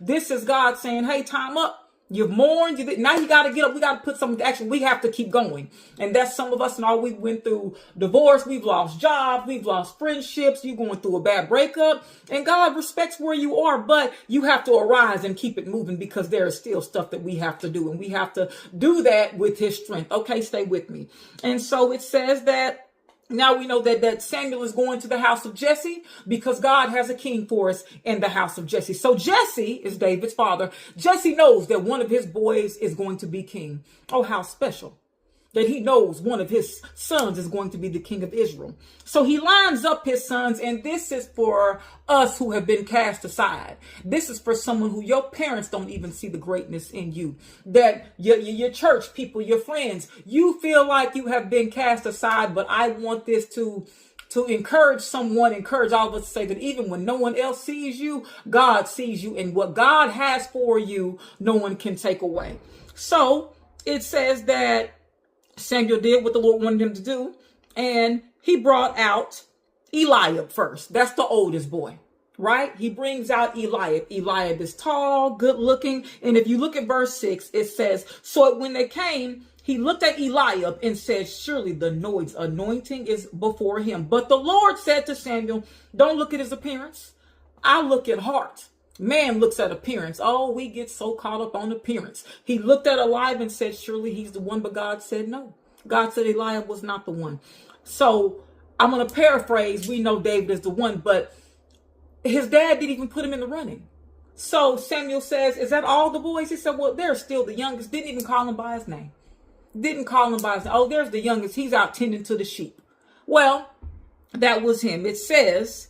This is God saying, hey, time up. You've mourned. Now you got to get up. We got to put something to action. We have to keep going. And that's some of us. And all we went through divorce. We've lost jobs. We've lost friendships. You're going through a bad breakup. And God respects where you are. But you have to arise and keep it moving, because there is still stuff that we have to do. And we have to do that with his strength. Okay, stay with me. And so it says that now we know that Samuel is going to the house of Jesse, because God has a king for us in the house of Jesse. So Jesse is David's father. Jesse knows that one of his boys is going to be king. Oh, how special that he knows one of his sons is going to be the king of Israel. So he lines up his sons, and this is for us who have been cast aside. This is for someone who your parents don't even see the greatness in you, that your church people, your friends, you feel like you have been cast aside. But I want this to encourage all of us to say that even when no one else sees you, God sees you, and what God has for you, no one can take away. So it says that Samuel did what the Lord wanted him to do, and he brought out Eliab first. That's the oldest boy, right? He brings out Eliab. Eliab is tall, good looking. And if you look at verse 6, it says, so when they came, he looked at Eliab and said, surely the Lord's anointing is before him. But the Lord said to Samuel, don't look at his appearance. I look at heart. Man looks at appearance. Oh, we get so caught up on appearance. He looked at Eliab and said, surely he's the one, but God said no. God said Eliab was not the one. So I'm going to paraphrase. We know David is the one, but his dad didn't even put him in the running. So Samuel says, is that all the boys? He said, well, they're still the youngest. Didn't even call him by his name. Didn't call him by his name. Oh, there's the youngest. He's out tending to the sheep. Well, that was him. It says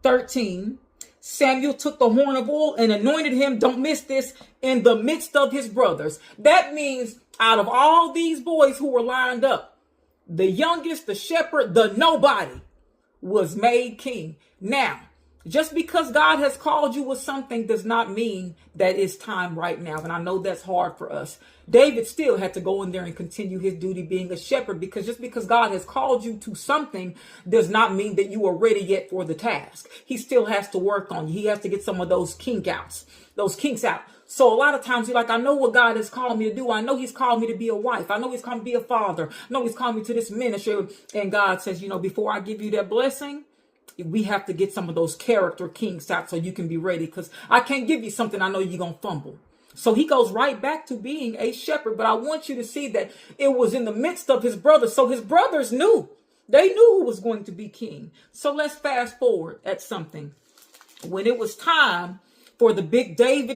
13. Samuel took the horn of oil and anointed him, don't miss this, in the midst of his brothers. That means out of all these boys who were lined up, the youngest, the shepherd, the nobody, was made king. Now, just because God has called you with something does not mean that it's time right now. And I know that's hard for us. David still had to go in there and continue his duty being a shepherd, because just because God has called you to something does not mean that you are ready yet for the task. He still has to work on you. He has to get some of those kinks out. So a lot of times you're like, I know what God has called me to do. I know he's called me to be a wife. I know he's called me to be a father. I know he's called me to this ministry. And God says, before I give you that blessing, we have to get some of those character kinks out so you can be ready, because I can't give you something I know you're going to fumble. So he goes right back to being a shepherd. But I want you to see that it was in the midst of his brothers. So his brothers knew. They knew who was going to be king. So let's fast forward at something. When it was time for the big David